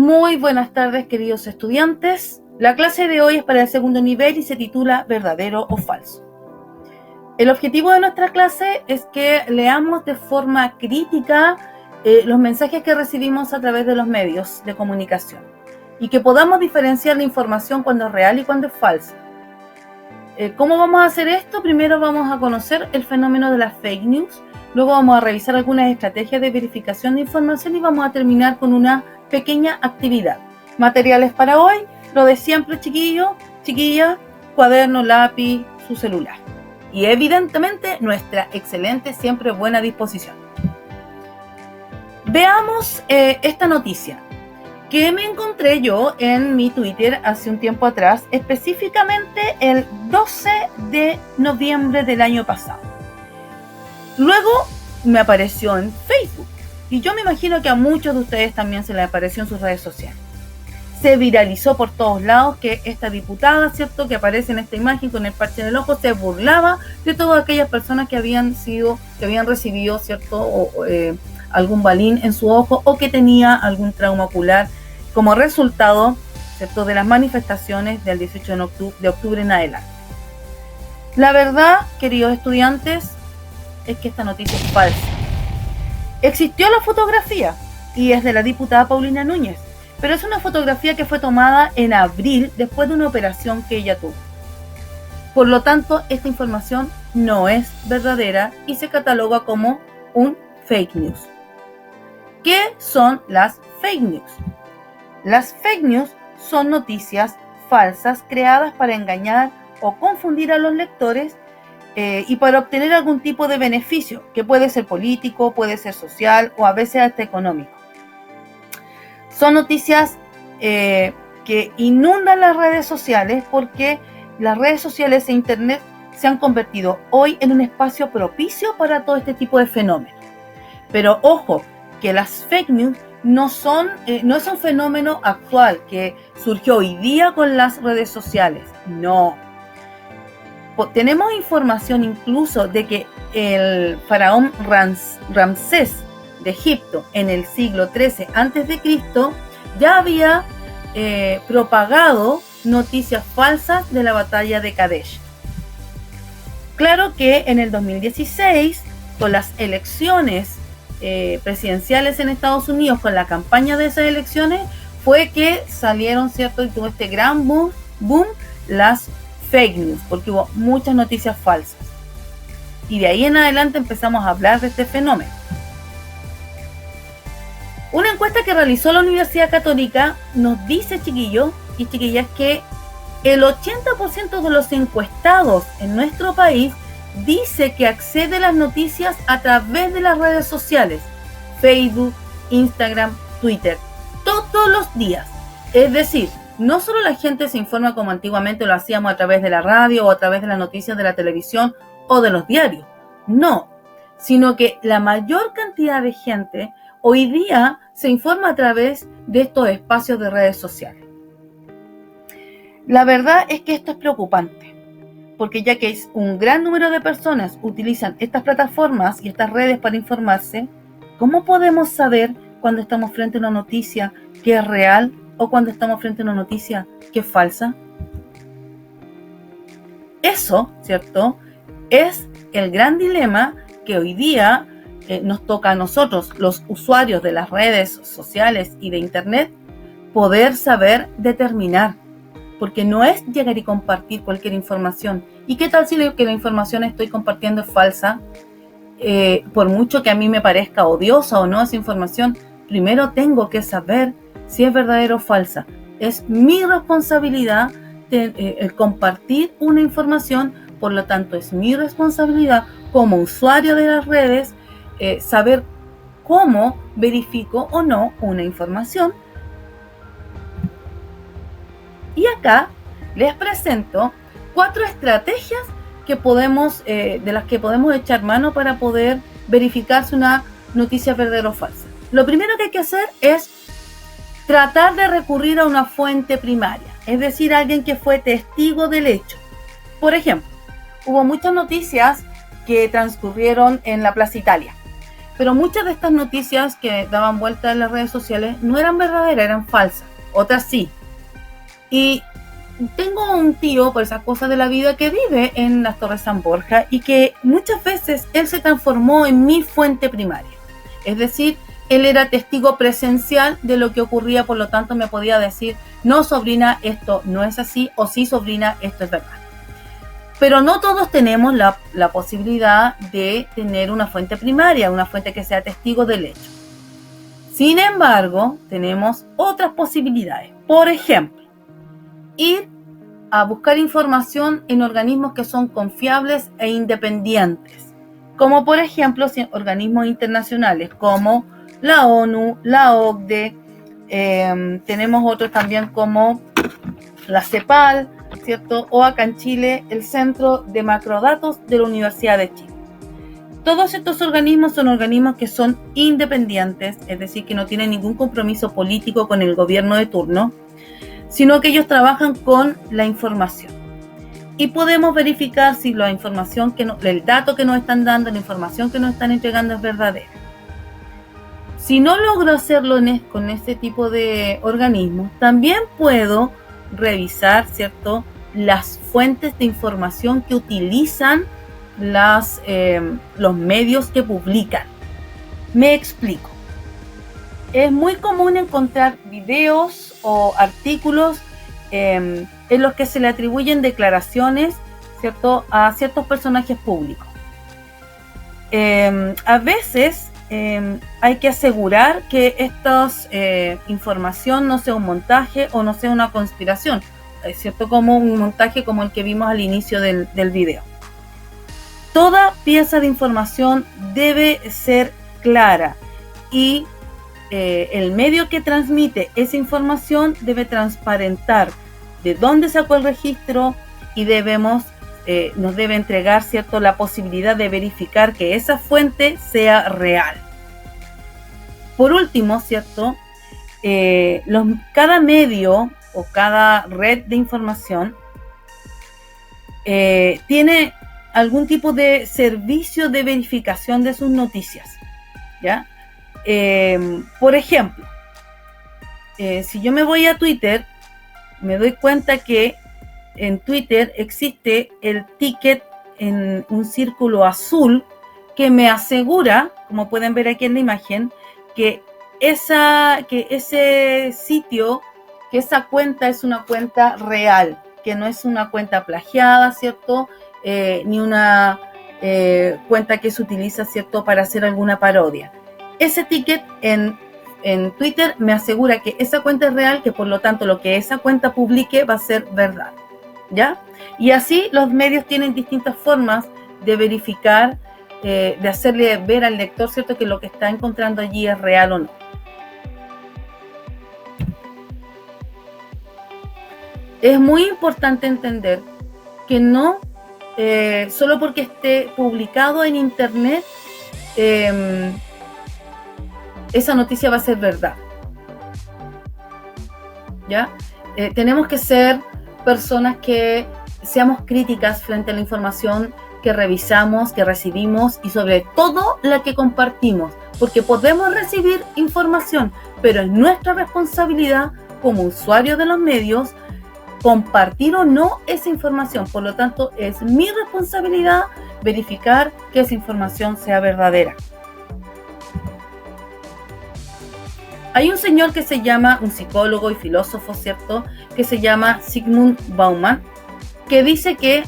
Muy buenas tardes, queridos estudiantes. La clase de hoy es para el segundo nivel y se titula ¿Verdadero o falso? El objetivo de nuestra clase es que leamos de forma crítica los mensajes que recibimos a través de los medios de comunicación y que podamos diferenciar la información cuando es real y cuando es falsa. ¿Cómo vamos a hacer esto? Primero vamos a conocer el fenómeno de las fake news, luego vamos a revisar algunas estrategias de verificación de información y vamos a terminar con una pequeña actividad. Materiales para hoy, lo de siempre, chiquillos, chiquillas, cuaderno, lápiz, su celular. Y evidentemente nuestra excelente, siempre buena disposición. Veamos esta noticia que me encontré yo en mi Twitter hace un tiempo atrás, específicamente el 12 de noviembre del año pasado. Luego me apareció en Facebook y yo me imagino que a muchos de ustedes también se les apareció en sus redes sociales. Se viralizó por todos lados que esta diputada, ¿cierto?, que aparece en esta imagen con el parche en el ojo, se burlaba de todas aquellas personas que habían recibido, ¿cierto?, algún balín en su ojo o que tenía algún trauma ocular como resultado, ¿cierto?, de las manifestaciones del 18 de octubre en adelante. La verdad, queridos estudiantes, es que esta noticia es falsa. Existió la fotografía y es de la diputada Paulina Núñez, pero es una fotografía que fue tomada en abril después de una operación que ella tuvo. Por lo tanto, esta información no es verdadera y se cataloga como un fake news. ¿Qué son las fake news? Las fake news son noticias falsas creadas para engañar o confundir a los lectores y para obtener algún tipo de beneficio, que puede ser político, puede ser social o a veces hasta económico. Son noticias que inundan las redes sociales porque las redes sociales e internet se han convertido hoy en un espacio propicio para todo este tipo de fenómenos. Pero ojo, que las fake news no es un fenómeno actual que surgió hoy día con las redes sociales. No. Tenemos información incluso de que el faraón Ramsés de Egipto en el siglo XIII a.C. ya había propagado noticias falsas de la batalla de Kadesh. Claro que en el 2016, con las elecciones presidenciales en Estados Unidos, con la campaña de esas elecciones, fue que salieron, ¿cierto?, y tuvo este gran boom las fake news, porque hubo muchas noticias falsas. Y de ahí en adelante empezamos a hablar de este fenómeno. Una encuesta que realizó la Universidad Católica nos dice, chiquillos y chiquillas, que el 80% de los encuestados en nuestro país dice que accede a las noticias a través de las redes sociales, Facebook, Instagram, Twitter, todos los días. Es decir, no solo la gente se informa como antiguamente lo hacíamos a través de la radio o a través de las noticias de la televisión o de los diarios, no, sino que la mayor cantidad de gente hoy día se informa a través de estos espacios de redes sociales. La verdad es que esto es preocupante, porque ya que un gran número de personas utilizan estas plataformas y estas redes para informarse, ¿cómo podemos saber cuando estamos frente a una noticia que es real o cuando estamos frente a una noticia que es falsa? Eso, ¿cierto?, es el gran dilema que hoy día nos toca a nosotros, los usuarios de las redes sociales y de internet, poder saber determinar. Porque no es llegar y compartir cualquier información. ¿Y qué tal si que la información que estoy compartiendo es falsa? Por mucho que a mí me parezca odiosa o no esa información, primero tengo que saber si es verdadera o falsa. Es mi responsabilidad el compartir una información, por lo tanto es mi responsabilidad como usuario de las redes saber cómo verifico o no una información. Y acá les presento 4 estrategias que de las que podemos echar mano para poder verificar si una noticia es verdadera o falsa. Lo primero que hay que hacer es tratar de recurrir a una fuente primaria, es decir, alguien que fue testigo del hecho. Por ejemplo, hubo muchas noticias que transcurrieron en la Plaza Italia. Pero muchas de estas noticias que daban vuelta en las redes sociales no eran verdaderas, eran falsas. Otras sí. Y tengo un tío, por esas cosas de la vida, que vive en las Torres San Borja y que muchas veces él se transformó en mi fuente primaria. Es decir, él era testigo presencial de lo que ocurría, por lo tanto me podía decir, no, sobrina, esto no es así, o sí, sobrina, esto es verdad. Pero no todos tenemos la posibilidad de tener una fuente primaria, una fuente que sea testigo del hecho. Sin embargo, tenemos otras posibilidades. Por ejemplo, ir a buscar información en organismos que son confiables e independientes, como por ejemplo organismos internacionales como la ONU, la OCDE, tenemos otros también como la CEPAL, ¿cierto? O acá en Chile, el Centro de Macrodatos de la Universidad de Chile. Todos estos organismos son organismos que son independientes, es decir, que no tienen ningún compromiso político con el gobierno de turno, sino que ellos trabajan con la información. Y podemos verificar si la información el dato que nos están dando, la información que nos están entregando es verdadera. Si no logro hacerlo con este tipo de organismos, también puedo revisar, ¿cierto?, las fuentes de información que utilizan los medios que publican. Me explico. Es muy común encontrar videos o artículos en los que se le atribuyen declaraciones, ¿cierto?, a ciertos personajes públicos. A veces hay que asegurar que esta información no sea un montaje o no sea una conspiración, ¿cierto?, como un montaje como el que vimos al inicio del video. Toda pieza de información debe ser clara y el medio que transmite esa información debe transparentar de dónde sacó el registro y nos debe entregar, ¿cierto?, la posibilidad de verificar que esa fuente sea real. Por último, ¿cierto?, cada medio o cada red de información tiene algún tipo de servicio de verificación de sus noticias, ¿ya? Por ejemplo, si yo me voy a Twitter, me doy cuenta que en Twitter existe el ticket en un círculo azul que me asegura, como pueden ver aquí en la imagen, que ese sitio, que esa cuenta es una cuenta real, que no es una cuenta plagiada, ¿cierto? Ni una cuenta que se utiliza, ¿cierto?, para hacer alguna parodia. Ese ticket en Twitter me asegura que esa cuenta es real, que por lo tanto lo que esa cuenta publique va a ser verdad, ¿ya? Y así los medios tienen distintas formas de verificar, de hacerle ver al lector, ¿cierto?, que lo que está encontrando allí es real o no. Es muy importante entender que no solo porque esté publicado en internet esa noticia va a ser verdad, ¿ya? Tenemos que ser personas que seamos críticas frente a la información que revisamos, que recibimos y sobre todo la que compartimos, porque podemos recibir información, pero es nuestra responsabilidad como usuarios de los medios compartir o no esa información. Por lo tanto, es mi responsabilidad verificar que esa información sea verdadera. Hay un señor que se llama, un psicólogo y filósofo, ¿cierto?, que se llama Zygmunt Bauman, que dice que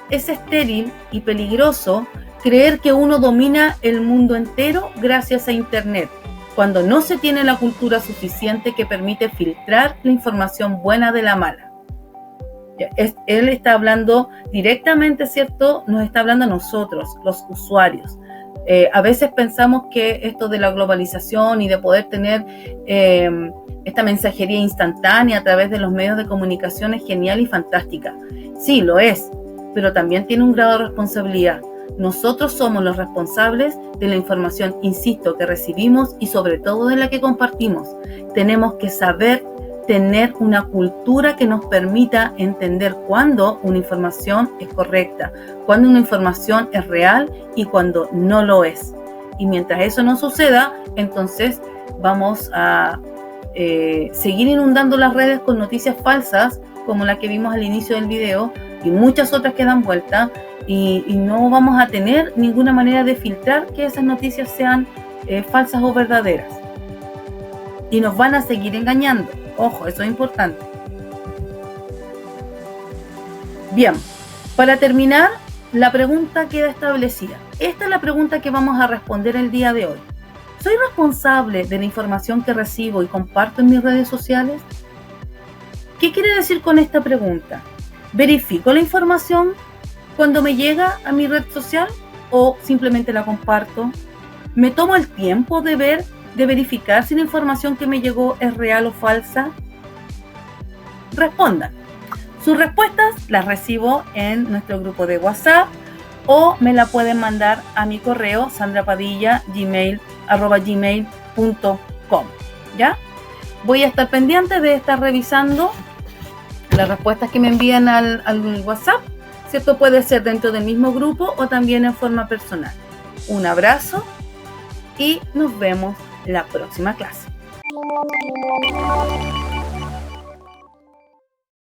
es estéril y peligroso creer que uno domina el mundo entero gracias a Internet, cuando no se tiene la cultura suficiente que permite filtrar la información buena de la mala. Él está hablando directamente, ¿cierto?, nos está hablando a nosotros, los usuarios. A veces pensamos que esto de la globalización y de poder tener esta mensajería instantánea a través de los medios de comunicación es genial y fantástica. Sí, lo es, pero también tiene un grado de responsabilidad. Nosotros somos los responsables de la información, insisto, que recibimos y sobre todo de la que compartimos. Tenemos que saber tener una cultura que nos permita entender cuándo una información es correcta, cuándo una información es real y cuándo no lo es. Y mientras eso no suceda, entonces vamos a seguir inundando las redes con noticias falsas, como la que vimos al inicio del video, y muchas otras que dan vuelta, y no vamos a tener ninguna manera de filtrar que esas noticias sean falsas o verdaderas. Y nos van a seguir engañando. Ojo, eso es importante. Bien, para terminar, la pregunta queda establecida. Esta es la pregunta que vamos a responder el día de hoy. ¿Soy responsable de la información que recibo y comparto en mis redes sociales? ¿Qué quiere decir con esta pregunta? ¿Verifico la información cuando me llega a mi red social o simplemente la comparto? ¿Me tomo el tiempo de verificar si la información que me llegó es real o falsa? Respondan. Sus respuestas las recibo en nuestro grupo de WhatsApp o me la pueden mandar a mi correo sandrapadilla@gmail.com. ¿Ya? Voy a estar pendiente de estar revisando las respuestas que me envían al WhatsApp. ¿Cierto? Puede ser dentro del mismo grupo o también en forma personal. Un abrazo y nos vemos la próxima clase.